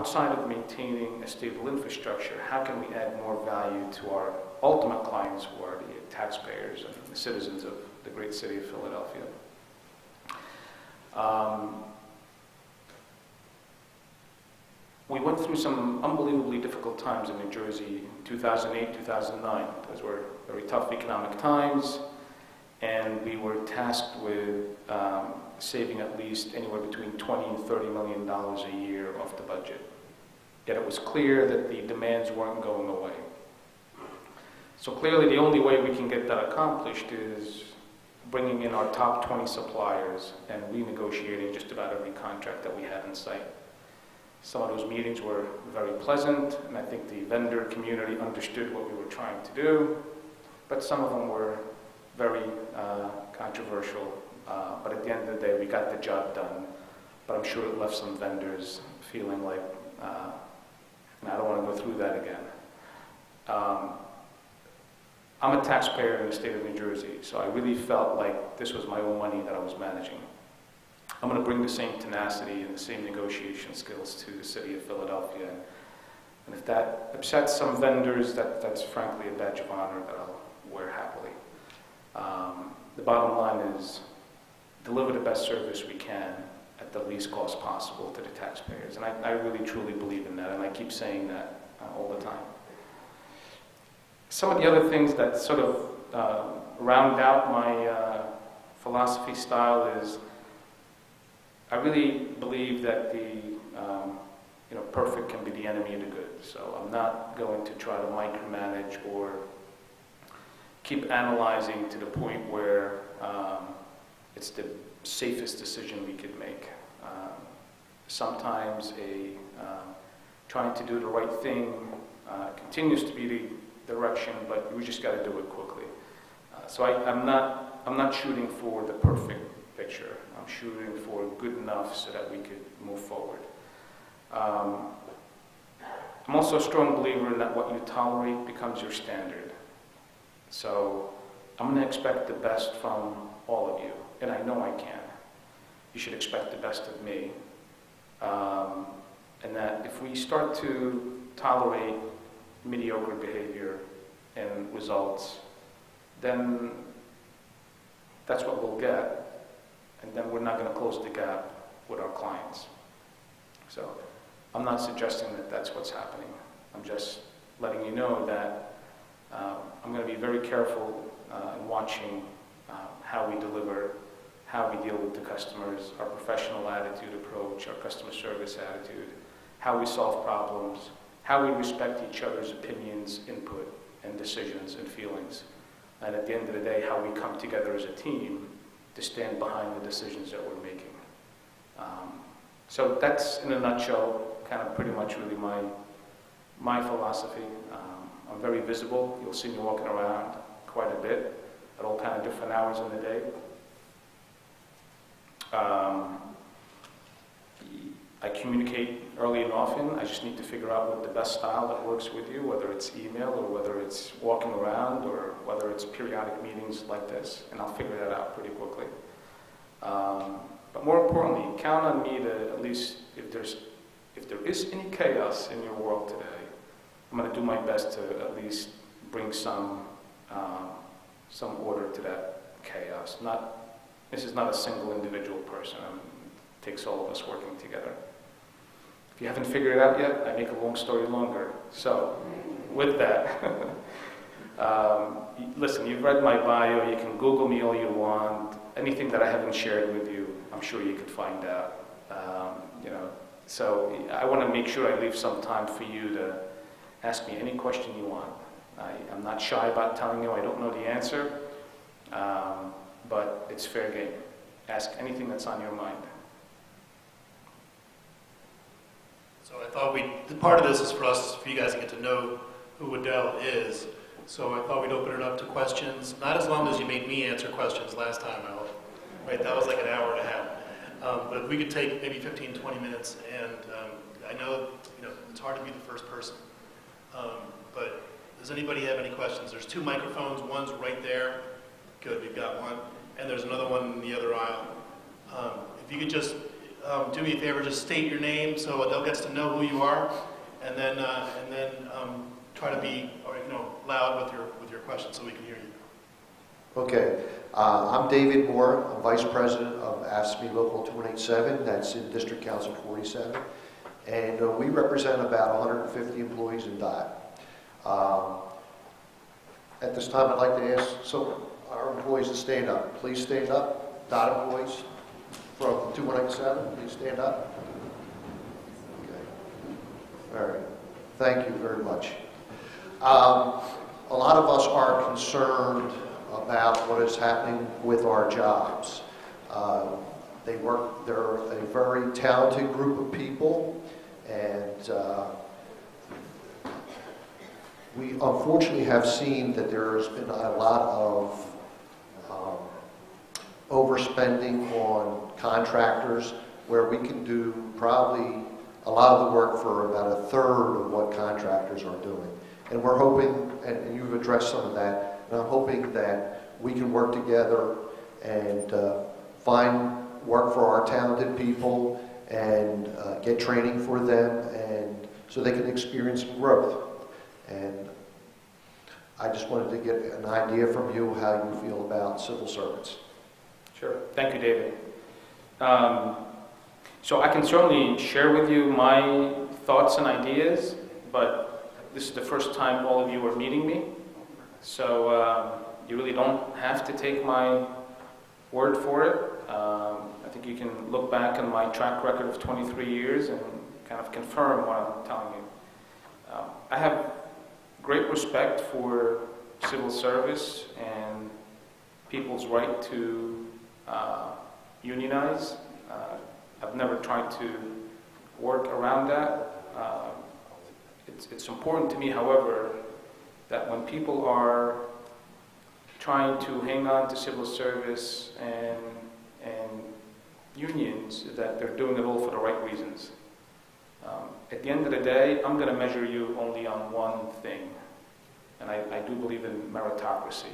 outside of maintaining a stable infrastructure, how can we add more value to our ultimate clients, who are the taxpayers and the citizens of the great city of Philadelphia? We went through some unbelievably difficult times in New Jersey in 2008, 2009. Those were very tough economic times, and we were tasked with saving at least anywhere between $20 and $30 million a year off the budget. Yet it was clear that the demands weren't going away. So clearly the only way we can get that accomplished is bringing in our top 20 suppliers and renegotiating just about every contract that we had in sight. Some of those meetings were very pleasant, and I think the vendor community understood what we were trying to do, but some of them were very controversial. But at the end of the day, we got the job done, but I'm sure it left some vendors feeling like, and I don't want to go through that again. I'm a taxpayer in the state of New Jersey, so I really felt like this was my own money that I was managing. I'm going to bring the same tenacity and the same negotiation skills to the city of Philadelphia. And if that upsets some vendors, that's frankly a badge of honor that I'll wear happily. The bottom line is deliver the best service we can at the least cost possible to the taxpayers. And I really truly believe in that, and I keep saying that all the time. Some of the other things that sort of round out my philosophy style is I really believe that the perfect can be the enemy of the good. So I'm not going to try to micromanage or keep analyzing to the point where it's the safest decision we could make. Sometimes trying to do the right thing continues to be the direction, but we just got to do it quickly. So I'm not shooting for the perfect picture. I'm shooting for good enough so that we could move forward. I'm also a strong believer in that what you tolerate becomes your standard. So I'm going to expect the best from all of you, and I know I can. You should expect the best of me. And that if we start to tolerate mediocre behavior and results, then that's what we'll get. And then we're not going to close the gap with our clients. So I'm not suggesting that that's what's happening. I'm just letting you know that I'm going to be very careful in watching how we deliver, how we deal with the customers, our professional attitude, approach, our customer service attitude, how we solve problems, how we respect each other's opinions, input, and decisions and feelings. And at the end of the day, how we come together as a team to stand behind the decisions that we're making. So that's, in a nutshell, kind of pretty much really my philosophy. I'm very visible. You'll see me walking around quite a bit at all kind of different hours in the day. I communicate early and often. I just need to figure out what the best style that works with you, whether it's email or whether it's walking around or whether it's periodic meetings like this, and I'll figure that out pretty quickly. But more importantly, count on me to at least, if there is any chaos in your world today, I'm going to do my best to at least bring some order to that chaos. This is not a single individual person. It takes all of us working together. If you haven't figured it out yet, I make a long story longer. So, with that, listen, you've read my bio. You can Google me all you want. Anything that I haven't shared with you, I'm sure you could find out. So I want to make sure I leave some time for you to ask me any question you want. I'm not shy about telling you I don't know the answer, but it's fair game. Ask anything that's on your mind. So I thought part of this is for you guys to get to know who Adel is. So I thought we'd open it up to questions, not as long as you made me answer questions last time, Adel. Right, that was like an hour and a half. But if we could take maybe 15, 20 minutes, and I know it's hard to be the first person. But does anybody have any questions? There's 2 microphones. One's right there. Good, we've got one. And there's another one in the other aisle. If you could just do me a favor, just state your name so Adel gets to know who you are, and then try to be, loud with your questions so we can hear you. Okay. I'm David Moore. I'm Vice President of AFSCME Local 287. That's in District Council 47. And we represent about 150 employees in DOT. At this time, I'd like to ask our employees to stand up. Please stand up. DOT employees from 287, please stand up. Okay. All right. Thank you very much. A lot of us are concerned about what is happening with our jobs. They're a very talented group of people, and we unfortunately have seen that there has been a lot of overspending on contractors, where we can do probably a lot of the work for about a third of what contractors are doing. And we're hoping, and you've addressed some of that, and I'm hoping that we can work together and find work for our talented people and get training for them, and so they can experience some growth. And I just wanted to get an idea from you how you feel about civil servants. Sure. Thank you, David. So I can certainly share with you my thoughts and ideas, but this is the first time all of you are meeting me. So you really don't have to take my word for it. I think you can look back on my track record of 23 years and kind of confirm what I'm telling you. I have great respect for civil service and people's right to unionize. I've never tried to work around that. It's important to me, however, that when people are trying to hang on to civil service and unions, that they're doing it all for the right reasons. At the end of the day, I'm going to measure you only on one thing, and I do believe in meritocracy.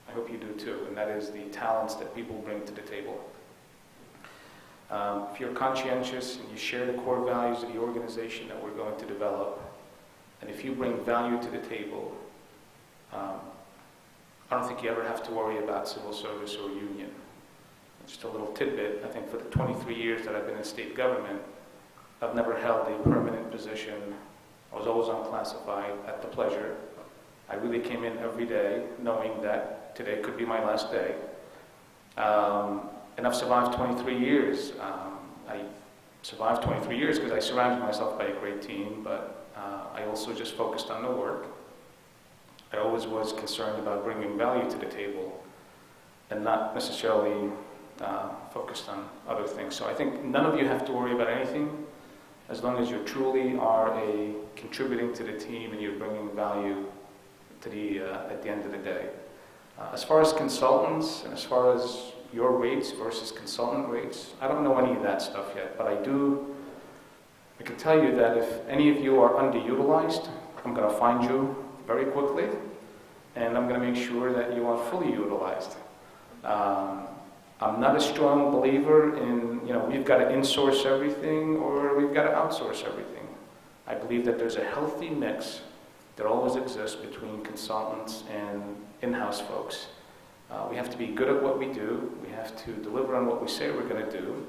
I hope you do too, and that is the talents that people bring to the table. If you're conscientious and you share the core values of the organization that we're going to develop, and if you bring value to the table, I don't think you ever have to worry about civil service or union. Just a little tidbit, I think for the 23 years that I've been in state government, I've never held a permanent position. I was always unclassified at the pleasure. I really came in every day knowing that today could be my last day. And I've survived 23 years. I survived 23 years because I surrounded myself by a great team, but I also just focused on the work. I always was concerned about bringing value to the table and not necessarily focused on other things. So I think none of you have to worry about anything as long as you truly are contributing to the team and you're bringing value to at the end of the day. As far as consultants and as far as your rates versus consultant rates, I don't know any of that stuff yet, but I can tell you that if any of you are underutilized, I'm going to find you very quickly, and I'm going to make sure that you are fully utilized. I'm not a strong believer in, we've got to insource everything or we've got to outsource everything. I believe that there's a healthy mix that always exists between consultants and in-house folks. We have to be good at what we do, we have to deliver on what we say we're going to do,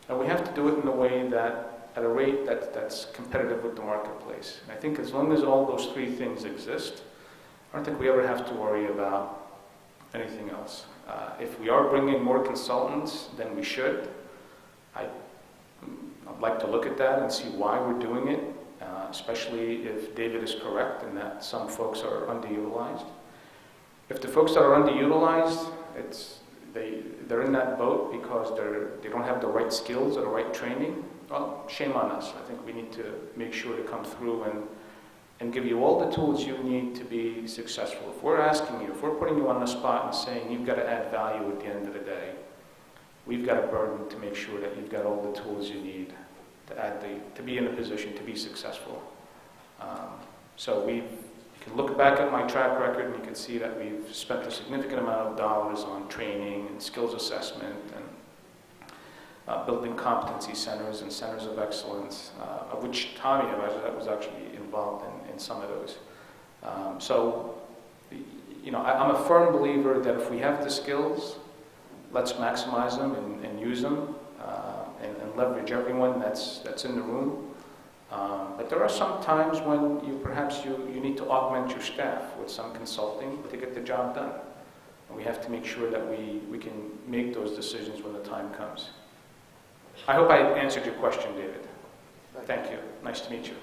and we have to do it in a way that, at a rate that's competitive with the marketplace. And I think as long as all those three things exist, I don't think we ever have to worry about anything else. If we are bringing more consultants than we should, I'd like to look at that and see why we're doing it, especially if David is correct in that some folks are underutilized. If the folks that are underutilized, they're in that boat because they don't have the right skills or the right training, well, shame on us. I think we need to make sure to come through and give you all the tools you need to be successful. If we're asking you, if we're putting you on the spot and saying you've got to add value at the end of the day, we've got a burden to make sure that you've got all the tools you need to be in a position to be successful. So you can look back at my track record and you can see that we've spent a significant amount of dollars on training and skills assessment. And building competency centers and centers of excellence, of which Tommy was actually involved in some of those. So, I'm a firm believer that if we have the skills, let's maximize them and use them and leverage everyone that's in the room. But there are some times when perhaps you need to augment your staff with some consulting to get the job done. And we have to make sure that we can make those decisions when the time comes. I hope I answered your question, David. Thank you. Nice to meet you.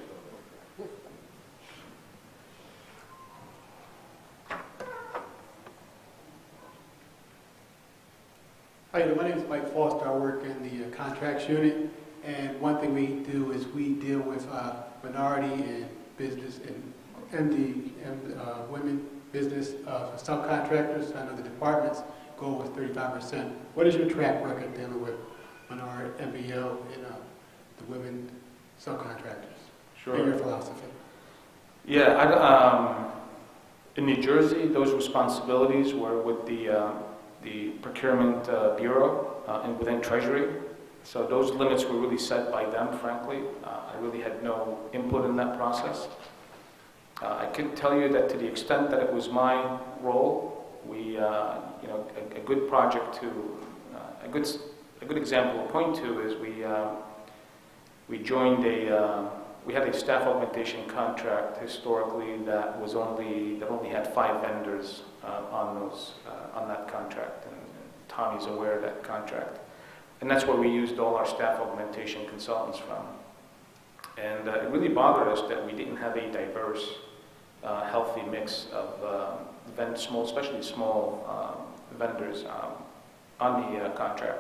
Hi, my name is Mike Foster. I work in the contracts unit, and one thing we do is we deal with minority and business and women business subcontractors. I know the department's goal was 35%. What is your track record dealing with minority MBO and the women subcontractors? Sure. And your philosophy? Yeah, in New Jersey, those responsibilities were with the Procurement Bureau and within Treasury. So those limits were really set by them, frankly. I really had no input in that process. I can tell you that to the extent that it was my role, we, a good project a good example to point to is we joined we had a staff augmentation contract historically that only had 5 vendors on that contract, and Tommy's aware of that contract. And that's where we used all our staff augmentation consultants from. And it really bothered us that we didn't have a diverse, healthy mix of especially small vendors on the contract.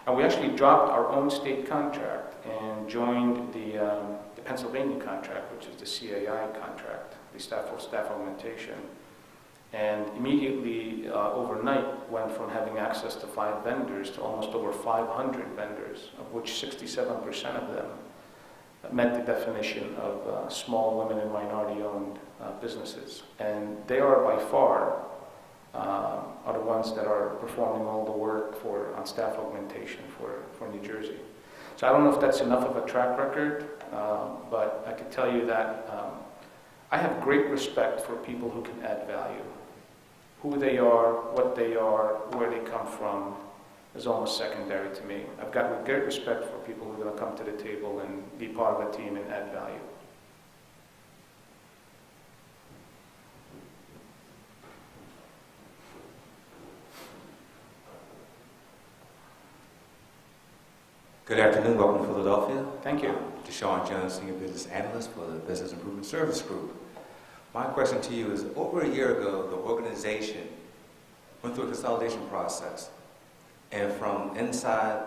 And we actually dropped our own state contract and joined the Pennsylvania contract, which is the CAI contract, the staff augmentation. And immediately, overnight, went from having access to 5 vendors to almost over 500 vendors, of which 67% of them met the definition of small, women, and minority-owned businesses. And they are by far are the ones that are performing all the work on staff augmentation for New Jersey. So I don't know if that's enough of a track record, but I can tell you that I have great respect for people who can add value. Who they are, what they are, where they come from is almost secondary to me. I've got great respect for people who are going to come to the table and be part of a team and add value. Good afternoon, welcome to Philadelphia. Thank you. Deshaun Jones, Senior Business Analyst for the Business Improvement Service Group. My question to you is, over a year ago, the organization went through a consolidation process. And from inside,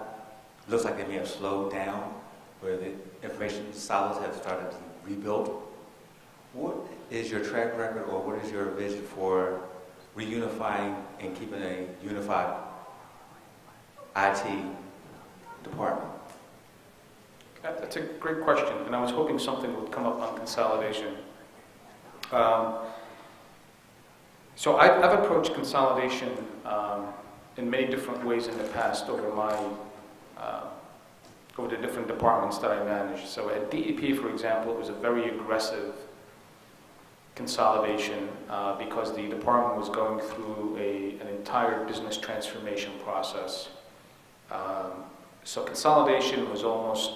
it looks like they may have slowed down, where the information silos have started to rebuild. What is your track record, or what is your vision for reunifying and keeping a unified IT department? That's a great question, and I was hoping something would come up on consolidation. So I've approached consolidation in many different ways in the past over the different departments that I managed. So at DEP, for example, it was a very aggressive consolidation because the department was going through an entire business transformation process. So consolidation was almost